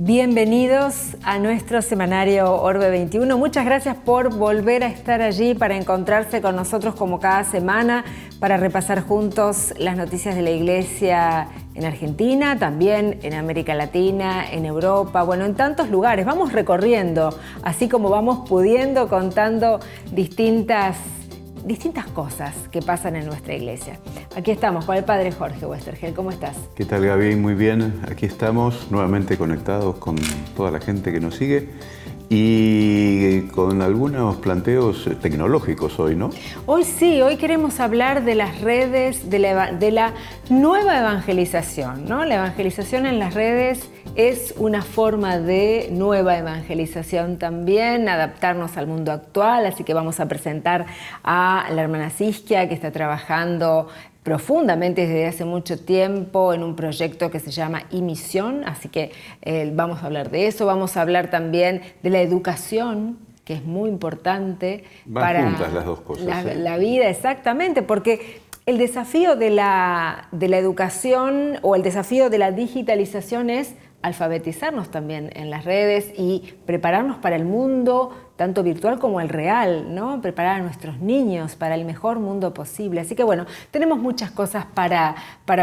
Bienvenidos a nuestro semanario Orbe 21. Muchas gracias por volver a estar allí para encontrarse con nosotros como cada semana para repasar juntos las noticias de la Iglesia en Argentina, también en América Latina, en Europa, bueno, en tantos lugares. Vamos recorriendo, así como vamos pudiendo, contando distintas cosas que pasan en nuestra iglesia. Aquí estamos con el Padre Jorge Westergel. ¿Cómo estás? ¿Qué tal, Gaby? Muy bien. Aquí estamos nuevamente conectados con toda la gente que nos sigue y con algunos planteos tecnológicos hoy, ¿no? Hoy sí, hoy queremos hablar de las redes, de la nueva evangelización, ¿no? La evangelización en las redes es una forma de nueva evangelización también, adaptarnos al mundo actual, así que vamos a presentar a la hermana Siskia, que está trabajando profundamente desde hace mucho tiempo en un proyecto que se llama iMisión, así que vamos a hablar de eso, vamos a hablar también de la educación, que es muy importante. Van juntas las dos cosas. La vida, exactamente, porque el desafío de la educación o el desafío de la digitalización es alfabetizarnos también en las redes y prepararnos para el mundo, tanto virtual como el real, ¿no? Preparar a nuestros niños para el mejor mundo posible. Así que bueno, tenemos muchas cosas para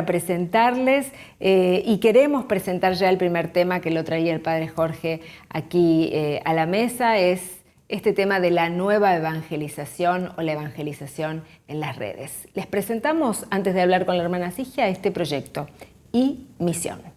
presentarles y queremos presentar ya el primer tema que lo traía el Padre Jorge aquí a la mesa, es este tema de la nueva evangelización o la evangelización en las redes. Les presentamos, antes de hablar con la hermana Sigia, este proyecto, iMisión.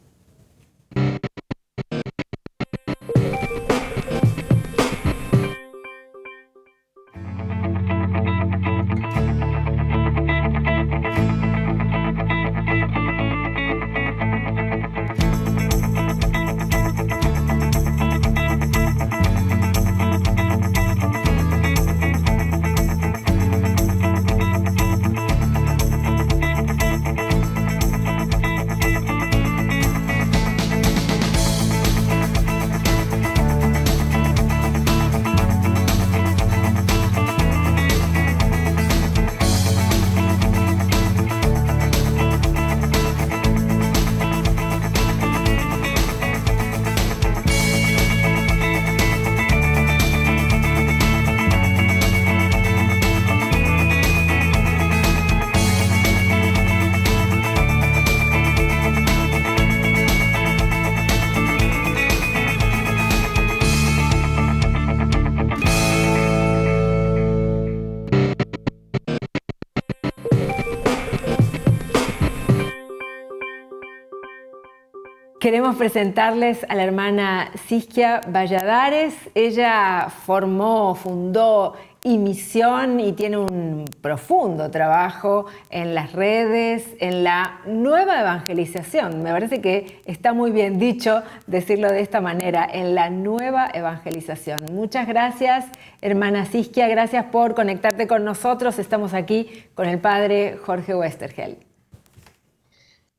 Queremos presentarles a la hermana Siskia Valladares. Ella fundó iMisión y tiene un profundo trabajo en las redes, en la nueva evangelización. Me parece que está muy bien dicho decirlo de esta manera, en la nueva evangelización. Muchas gracias, hermana Siskia, gracias por conectarte con nosotros. Estamos aquí con el Padre Jorge Westergel.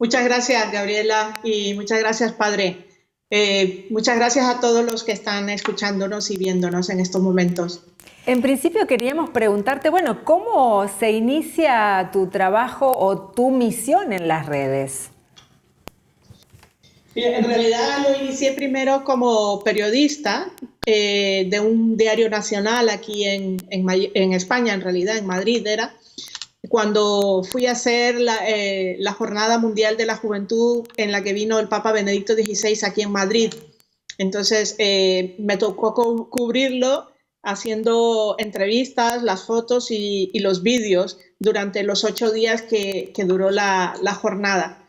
Muchas gracias, Gabriela, y muchas gracias, Padre. Muchas gracias a todos los que están escuchándonos y viéndonos en estos momentos. En principio queríamos preguntarte, bueno, ¿cómo se inicia tu trabajo o tu misión en las redes? En realidad lo inicié primero como periodista de un diario nacional aquí en España, en realidad, en Madrid era. Cuando fui a hacer la Jornada Mundial de la Juventud en la que vino el Papa Benedicto XVI aquí en Madrid. Entonces me tocó cubrirlo haciendo entrevistas, las fotos y los vídeos durante los 8 días que duró la jornada.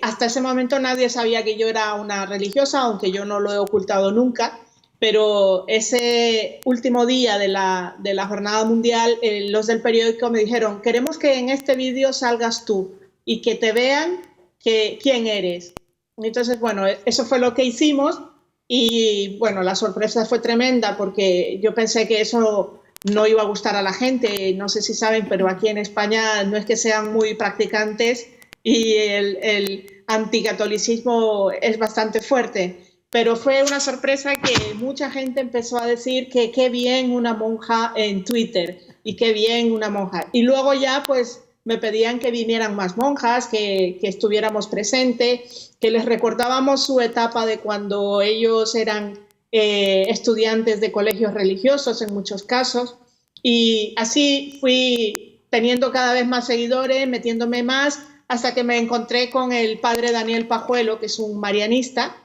Hasta ese momento nadie sabía que yo era una religiosa, aunque yo no lo he ocultado nunca. Pero ese último día de la Jornada Mundial, los del periódico me dijeron: queremos que en este vídeo salgas tú y que te vean quién eres. Entonces, bueno, eso fue lo que hicimos y, bueno, la sorpresa fue tremenda porque yo pensé que eso no iba a gustar a la gente. No sé si saben, pero aquí en España no es que sean muy practicantes y el anticatolicismo es bastante fuerte. Pero fue una sorpresa que mucha gente empezó a decir que qué bien una monja en Twitter y qué bien una monja. Y luego ya pues me pedían que vinieran más monjas, que estuviéramos presentes, que les recordábamos su etapa de cuando ellos eran estudiantes de colegios religiosos en muchos casos. Y así fui teniendo cada vez más seguidores, metiéndome más, hasta que me encontré con el padre Daniel Pajuelo, que es un marianista,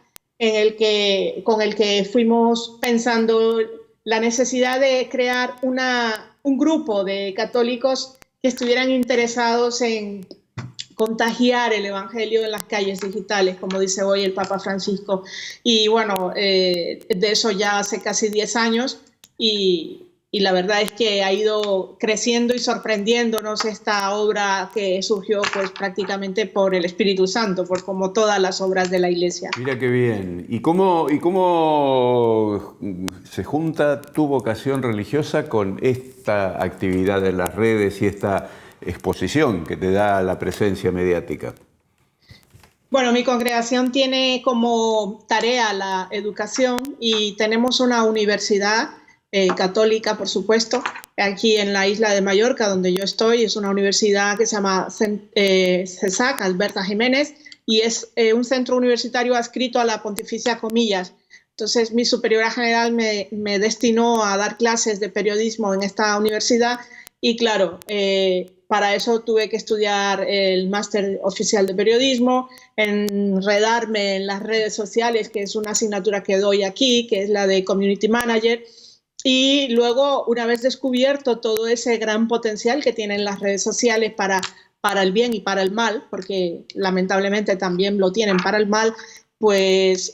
con el que fuimos pensando la necesidad de crear un grupo de católicos que estuvieran interesados en contagiar el evangelio en las calles digitales, como dice hoy el Papa Francisco. Y bueno, de eso ya hace casi 10 años y la verdad es que ha ido creciendo y sorprendiéndonos esta obra que surgió pues prácticamente por el Espíritu Santo, por como todas las obras de la Iglesia. Mira qué bien. ¿Y cómo se junta tu vocación religiosa con esta actividad de las redes y esta exposición que te da la presencia mediática? Bueno, mi congregación tiene como tarea la educación y tenemos una universidad católica, por supuesto, aquí en la isla de Mallorca, donde yo estoy. Es una universidad que se llama CESAC, Alberta Jiménez, y es un centro universitario adscrito a la Pontificia Comillas. Entonces, mi superiora general me destinó a dar clases de periodismo en esta universidad y, claro, para eso tuve que estudiar el máster oficial de periodismo, enredarme en las redes sociales, que es una asignatura que doy aquí, que es la de Community Manager. Y luego, una vez descubierto todo ese gran potencial que tienen las redes sociales para el bien y para el mal, porque lamentablemente también lo tienen para el mal, pues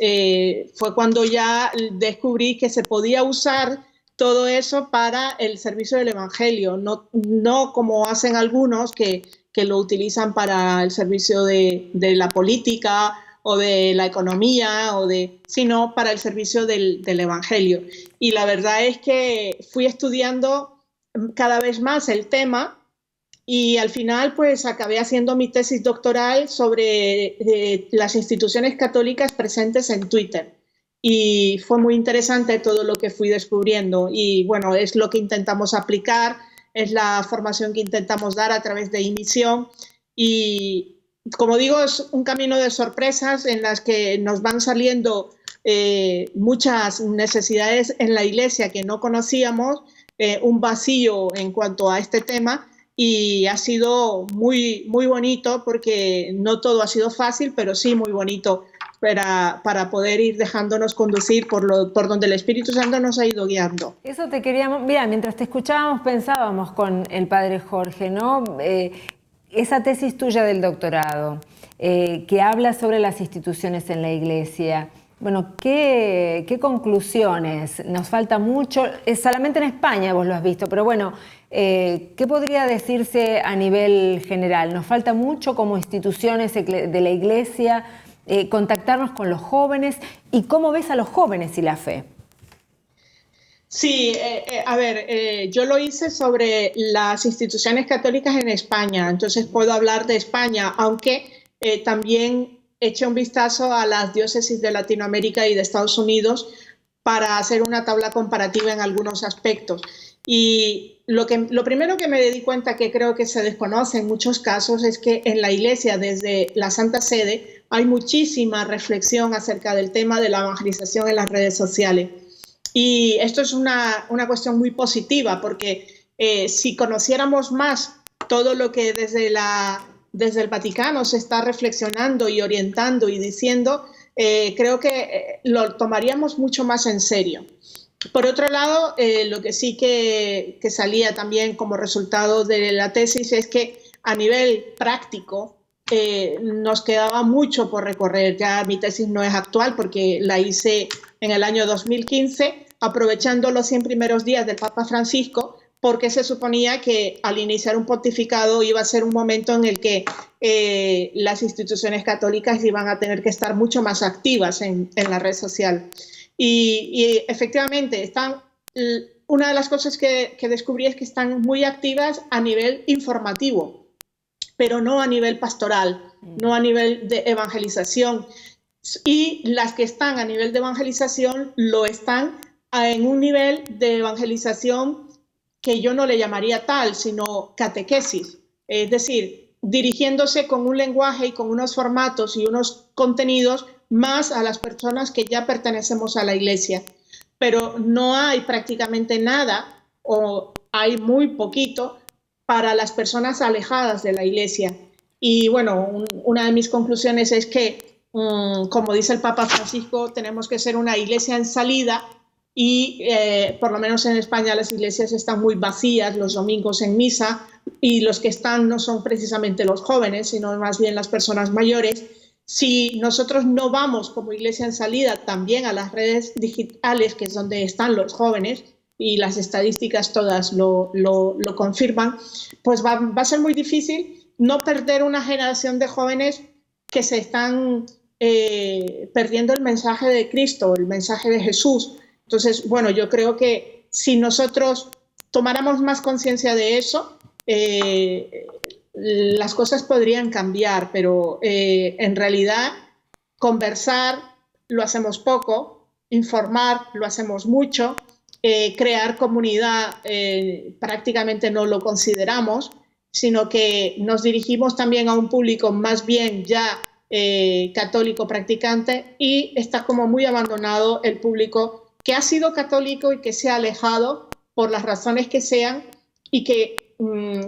fue cuando ya descubrí que se podía usar todo eso para el servicio del Evangelio, no como hacen algunos que lo utilizan para el servicio de la política o de la economía, sino para el servicio del Evangelio. Y la verdad es que fui estudiando cada vez más el tema y al final pues acabé haciendo mi tesis doctoral sobre las instituciones católicas presentes en Twitter. Y fue muy interesante todo lo que fui descubriendo y bueno, es lo que intentamos aplicar, es la formación que intentamos dar a través de Imisión y como digo, es un camino de sorpresas en las que nos van saliendo muchas necesidades en la Iglesia que no conocíamos, un vacío en cuanto a este tema y ha sido muy, muy bonito porque no todo ha sido fácil, pero sí muy bonito para poder ir dejándonos conducir por donde el Espíritu Santo nos ha ido guiando. Eso te queríamos, mira, mientras te escuchábamos pensábamos con el padre Jorge, ¿no? Esa tesis tuya del doctorado, que habla sobre las instituciones en la Iglesia, bueno, ¿qué conclusiones? Nos falta mucho, solamente en España vos lo has visto, pero bueno, ¿qué podría decirse a nivel general? Nos falta mucho como instituciones de la Iglesia, contactarnos con los jóvenes. ¿Y cómo ves a los jóvenes y la fe? Sí, a ver, yo lo hice sobre las instituciones católicas en España, entonces puedo hablar de España, aunque también eché un vistazo a las diócesis de Latinoamérica y de Estados Unidos para hacer una tabla comparativa en algunos aspectos. Y lo primero que me di cuenta, que creo que se desconoce en muchos casos, es que en la Iglesia, desde la Santa Sede, hay muchísima reflexión acerca del tema de la evangelización en las redes sociales. Y esto es una cuestión muy positiva, porque si conociéramos más todo lo que desde el Vaticano se está reflexionando y orientando y diciendo, creo que lo tomaríamos mucho más en serio. Por otro lado, lo que sí que salía también como resultado de la tesis es que a nivel práctico nos quedaba mucho por recorrer. Ya mi tesis no es actual porque la hice en el año 2015, aprovechando los 100 primeros días del Papa Francisco, porque se suponía que al iniciar un pontificado iba a ser un momento en el que las instituciones católicas iban a tener que estar mucho más activas en la red social. Y efectivamente, una de las cosas que descubrí es que están muy activas a nivel informativo, pero no a nivel pastoral, no a nivel de evangelización. Y las que están a nivel de evangelización lo están en un nivel de evangelización que yo no le llamaría tal, sino catequesis. Es decir, dirigiéndose con un lenguaje y con unos formatos y unos contenidos más a las personas que ya pertenecemos a la Iglesia. Pero no hay prácticamente nada o hay muy poquito para las personas alejadas de la Iglesia. Y bueno, una de mis conclusiones es que, como dice el Papa Francisco, tenemos que ser una iglesia en salida y por lo menos en España las iglesias están muy vacías los domingos en misa y los que están no son precisamente los jóvenes, sino más bien las personas mayores. Si nosotros no vamos como iglesia en salida también a las redes digitales, que es donde están los jóvenes, y las estadísticas todas lo confirman, pues va a ser muy difícil no perder una generación de jóvenes que se están perdiendo el mensaje de Cristo, el mensaje de Jesús. Entonces, bueno, yo creo que si nosotros tomáramos más conciencia de eso, las cosas podrían cambiar, pero en realidad conversar lo hacemos poco, informar lo hacemos mucho, crear comunidad prácticamente no lo consideramos, sino que nos dirigimos también a un público más bien ya católico practicante y está como muy abandonado el público que ha sido católico y que se ha alejado por las razones que sean y que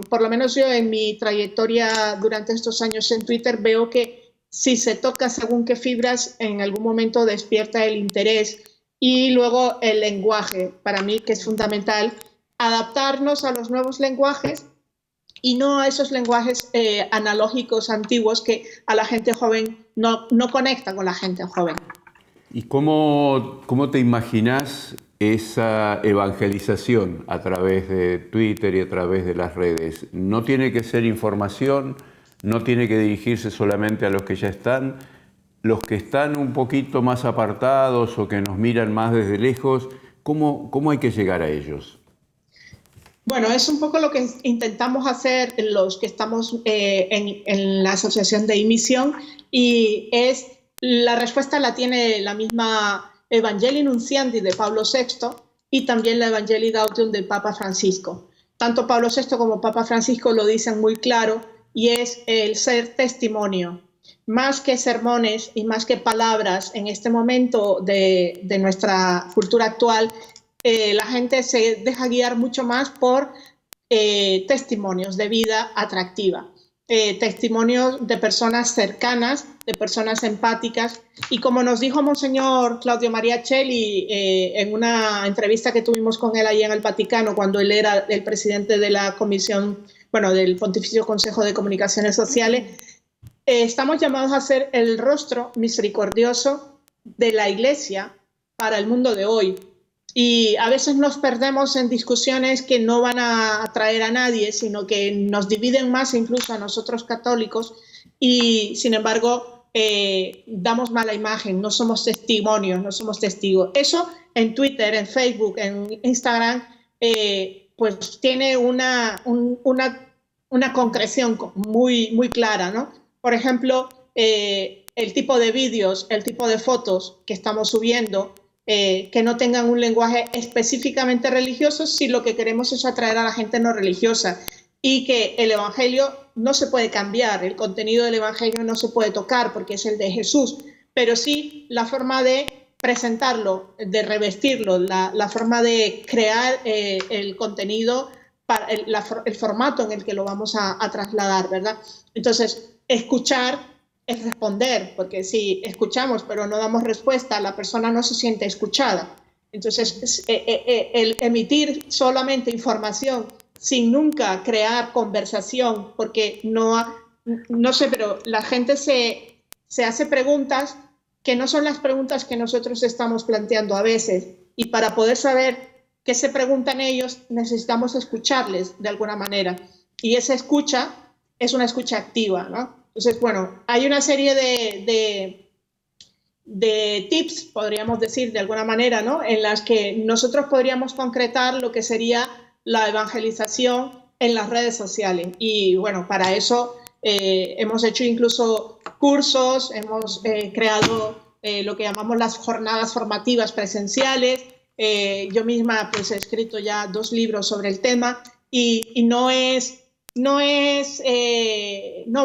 por lo menos yo en mi trayectoria durante estos años en Twitter veo que si se toca según qué fibras en algún momento despierta el interés. Y luego el lenguaje, para mí que es fundamental, adaptarnos a los nuevos lenguajes y no a esos lenguajes analógicos antiguos que a la gente joven no conecta con la gente joven. ¿Y cómo te imaginas esa evangelización a través de Twitter y a través de las redes? ¿No tiene que ser información? ¿No tiene que dirigirse solamente a los que ya están? Los que están un poquito más apartados o que nos miran más desde lejos, ¿cómo hay que llegar a ellos? Bueno, es un poco lo que intentamos hacer los que estamos en la Asociación de Imisión y la respuesta la tiene la misma Evangelii Nuntiandi de Pablo VI y también la Evangelii Gaudium del Papa Francisco. Tanto Pablo VI como Papa Francisco lo dicen muy claro y es el ser testimonio. Más que sermones y más que palabras en este momento de nuestra cultura actual, la gente se deja guiar mucho más por testimonios de vida atractiva, testimonios de personas cercanas, de personas empáticas. Y como nos dijo Monseñor Claudio Maria Celli en una entrevista que tuvimos con él allí en el Vaticano, cuando él era el presidente de la comisión, del Pontificio Consejo de Comunicaciones Sociales, estamos llamados a ser el rostro misericordioso de la Iglesia para el mundo de hoy. Y a veces nos perdemos en discusiones que no van a atraer a nadie, sino que nos dividen más incluso a nosotros católicos y, sin embargo, damos mala imagen, no somos testimonios, no somos testigos. Eso en Twitter, en Facebook, en Instagram, pues tiene una concreción muy, muy clara, ¿no? Por ejemplo, el tipo de vídeos, el tipo de fotos que estamos subiendo, que no tengan un lenguaje específicamente religioso si lo que queremos es atraer a la gente no religiosa y que el Evangelio no se puede cambiar, el contenido del Evangelio no se puede tocar porque es el de Jesús, pero sí la forma de presentarlo, de revestirlo, la forma de crear el contenido, para el formato en el que lo vamos a trasladar, ¿verdad? Entonces, escuchar es responder, porque si escuchamos pero no damos respuesta, la persona no se siente escuchada. Entonces, el emitir solamente información sin nunca crear conversación, porque no sé, pero la gente se hace preguntas que no son las preguntas que nosotros estamos planteando a veces. Y para poder saber qué se preguntan ellos, necesitamos escucharles de alguna manera. Y esa escucha es una escucha activa, ¿no? Entonces, bueno, hay una serie de tips, podríamos decir de alguna manera, ¿no? En las que nosotros podríamos concretar lo que sería la evangelización en las redes sociales. Y bueno, para eso hemos hecho incluso cursos, hemos creado lo que llamamos las jornadas formativas presenciales. Yo misma pues he escrito ya 2 libros sobre el tema y no es no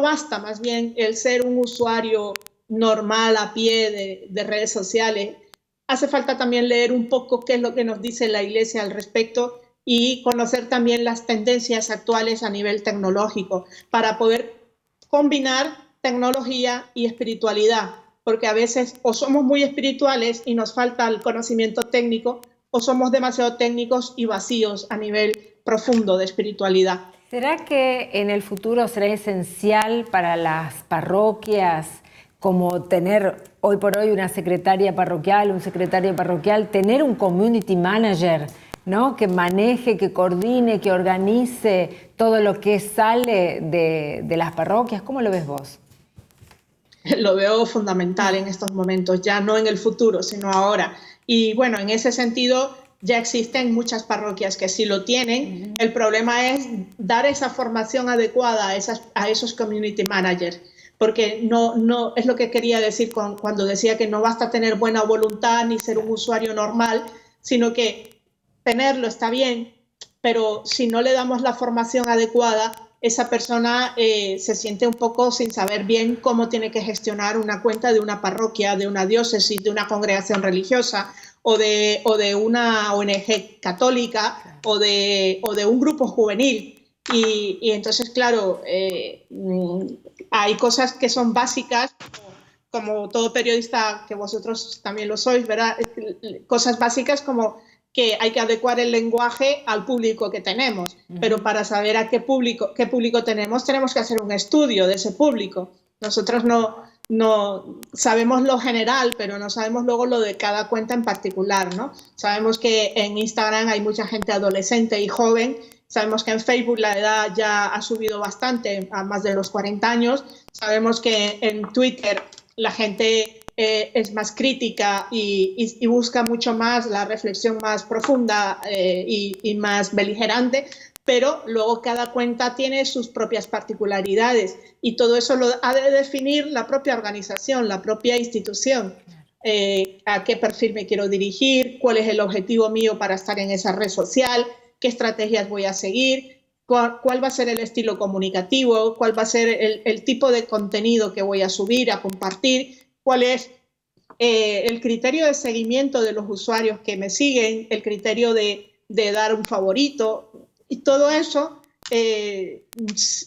basta más bien el ser un usuario normal a pie de redes sociales. Hace falta también leer un poco qué es lo que nos dice la Iglesia al respecto y conocer también las tendencias actuales a nivel tecnológico para poder combinar tecnología y espiritualidad, porque a veces o somos muy espirituales y nos falta el conocimiento técnico, o somos demasiado técnicos y vacíos a nivel profundo de espiritualidad. ¿Será que en el futuro será esencial para las parroquias, como tener hoy por hoy una secretaria parroquial, un secretario parroquial, tener un community manager, ¿no? Que maneje, que coordine, que organice todo lo que sale de las parroquias? ¿Cómo lo ves vos? Lo veo fundamental en estos momentos, ya no en el futuro, sino ahora. Y bueno, en ese sentido ya existen muchas parroquias que sí lo tienen. El problema es dar esa formación adecuada a esos community managers, porque no es lo que quería decir cuando decía que no basta tener buena voluntad ni ser un usuario normal, sino que tenerlo está bien, pero si no le damos la formación adecuada, esa persona se siente un poco sin saber bien cómo tiene que gestionar una cuenta de una parroquia, de una diócesis, de una congregación religiosa o de una ONG católica o de un grupo juvenil. Y entonces, claro, hay cosas que son básicas, como todo periodista, que vosotros también lo sois, ¿verdad? Cosas básicas como que hay que adecuar el lenguaje al público que tenemos, pero para saber a qué público tenemos que hacer un estudio de ese público. Nosotros no sabemos lo general, pero no sabemos luego lo de cada cuenta en particular, ¿no? Sabemos que en Instagram hay mucha gente adolescente y joven, sabemos que en Facebook la edad ya ha subido bastante, a más de los 40 años, sabemos que en Twitter la gente es más crítica y busca mucho más la reflexión más profunda y más beligerante, pero luego cada cuenta tiene sus propias particularidades y todo eso lo ha de definir la propia organización, la propia institución. A qué perfil me quiero dirigir, cuál es el objetivo mío para estar en esa red social, qué estrategias voy a seguir, cuál va a ser el estilo comunicativo, cuál va a ser el tipo de contenido que voy a subir, a compartir, cuál es el criterio de seguimiento de los usuarios que me siguen, el criterio de dar un favorito, y todo eso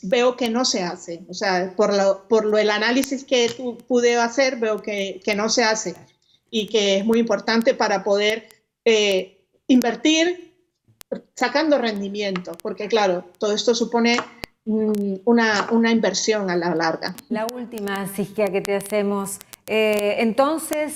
veo que no se hace. O sea, el análisis que pude hacer, veo que no se hace y que es muy importante para poder invertir sacando rendimiento, porque claro, todo esto supone una inversión a la larga. La última, Sigia, que te hacemos. Entonces,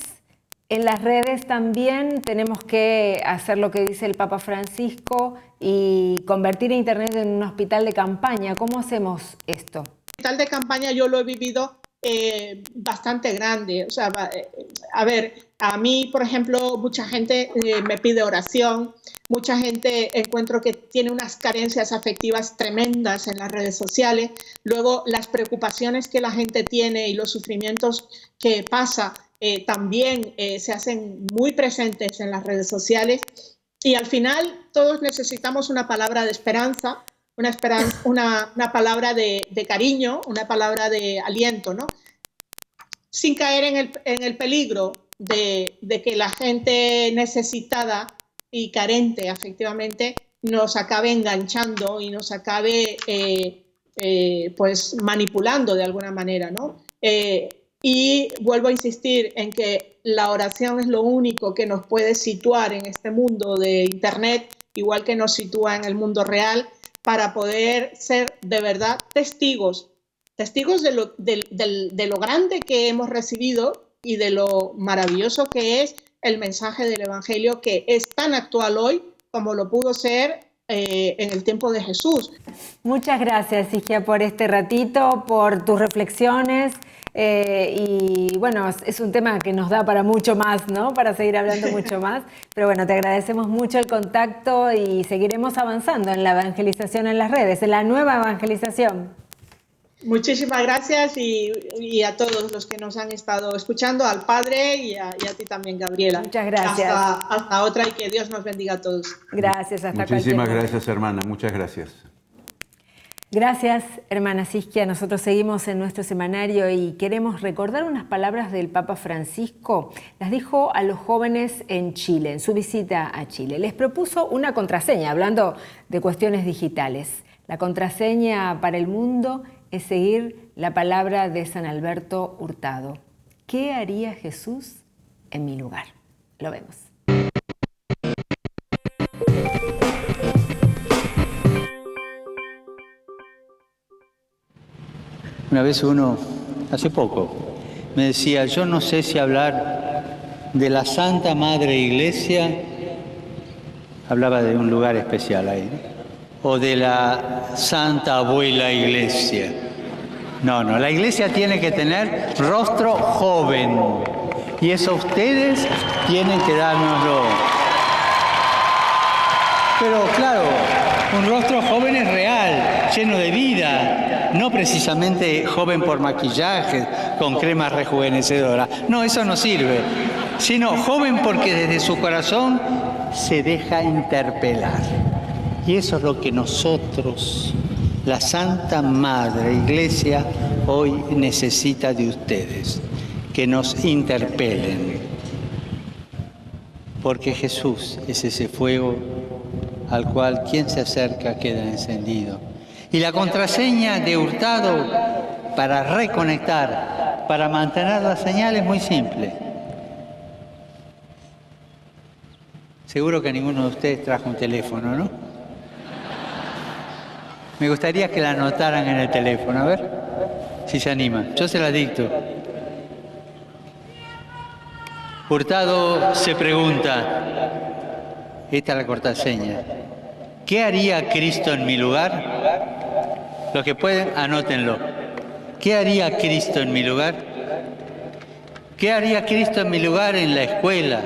en las redes también tenemos que hacer lo que dice el Papa Francisco y convertir a Internet en un hospital de campaña. ¿Cómo hacemos esto? Hospital de campaña yo lo he vivido bastante grande. O sea, a ver, a mí, por ejemplo, mucha gente me pide oración, mucha gente encuentro que tiene unas carencias afectivas tremendas en las redes sociales. Luego, las preocupaciones que la gente tiene y los sufrimientos que pasa también se hacen muy presentes en las redes sociales. Y al final, todos necesitamos una palabra de esperanza, una palabra de cariño, una palabra de aliento, ¿no? Sin caer en el peligro de que la gente necesitada y carente afectivamente nos acabe enganchando y nos acabe pues manipulando de alguna manera, ¿no? Y vuelvo a insistir en que la oración es lo único que nos puede situar en este mundo de Internet, igual que nos sitúa en el mundo real, para poder ser de verdad testigos de lo grande que hemos recibido y de lo maravilloso que es el mensaje del Evangelio, que es tan actual hoy como lo pudo ser en el tiempo de Jesús. Muchas gracias, Sigia, por este ratito, por tus reflexiones. Y bueno, es un tema que nos da para mucho más, ¿no? Para seguir hablando mucho más. Pero bueno, te agradecemos mucho el contacto y seguiremos avanzando en la evangelización en las redes, en la nueva evangelización. Muchísimas gracias y a todos los que nos han estado escuchando, al Padre y a ti también, Gabriela. Muchas gracias. Hasta otra y que Dios nos bendiga a todos. Gracias, hasta Muchísimas gracias, hermana. Muchas gracias. Gracias, hermana Siskia. Nosotros seguimos en nuestro semanario y queremos recordar unas palabras del Papa Francisco. Las dijo a los jóvenes en Chile, en su visita a Chile. Les propuso una contraseña, hablando de cuestiones digitales. La contraseña para el mundo es seguir la palabra de San Alberto Hurtado. ¿Qué haría Jesús en mi lugar? Lo vemos. Una vez hace poco, me decía, yo no sé si hablar de la Santa Madre Iglesia, hablaba de un lugar especial ahí, ¿no? O de la Santa Abuela Iglesia. No, la Iglesia tiene que tener rostro joven, y eso ustedes tienen que dárnoslo. Pero claro, un rostro joven es real, lleno de vida, no precisamente joven por maquillaje, con crema rejuvenecedora. No, eso no sirve, sino joven porque desde su corazón se deja interpelar. Y eso es lo que nosotros, la Santa Madre Iglesia, hoy necesita de ustedes, que nos interpelen. Porque Jesús es ese fuego al cual quien se acerca queda encendido. Y la contraseña de Hurtado para reconectar, para mantener la señal es muy simple. Seguro que ninguno de ustedes trajo un teléfono, ¿no? Me gustaría que la anotaran en el teléfono, a ver si se animan. Yo se la dicto. Hurtado se pregunta, esta es la contraseña, ¿qué haría Cristo en mi lugar? Los que pueden, anótenlo. ¿Qué haría Cristo en mi lugar? ¿Qué haría Cristo en mi lugar en la escuela,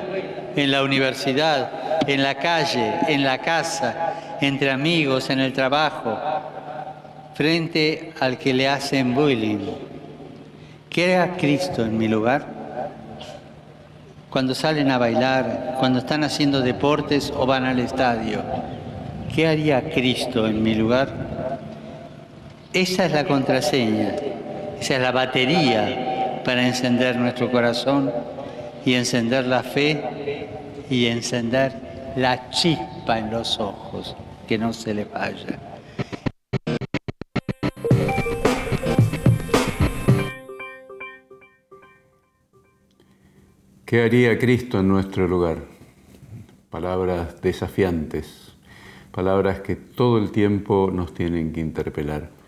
en la universidad, en la calle, en la casa, entre amigos, en el trabajo, frente al que le hacen bullying? ¿Qué haría Cristo en mi lugar? Cuando salen a bailar, cuando están haciendo deportes o van al estadio. ¿Qué haría Cristo en mi lugar? Esa es la contraseña, esa es la batería para encender nuestro corazón y encender la fe y encender la chispa en los ojos, que no se le vaya. ¿Qué haría Cristo en nuestro lugar? Palabras desafiantes, palabras que todo el tiempo nos tienen que interpelar.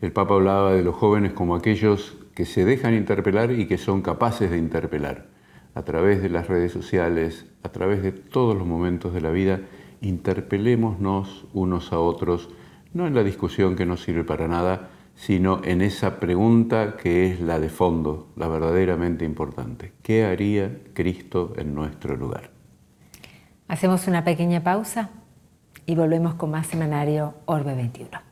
El Papa hablaba de los jóvenes como aquellos que se dejan interpelar y que son capaces de interpelar. A través de las redes sociales, a través de todos los momentos de la vida, interpelémonos unos a otros, no en la discusión que no sirve para nada, sino en esa pregunta que es la de fondo, la verdaderamente importante. ¿Qué haría Cristo en nuestro lugar? Hacemos una pequeña pausa y volvemos con más Semanario Orbe 21.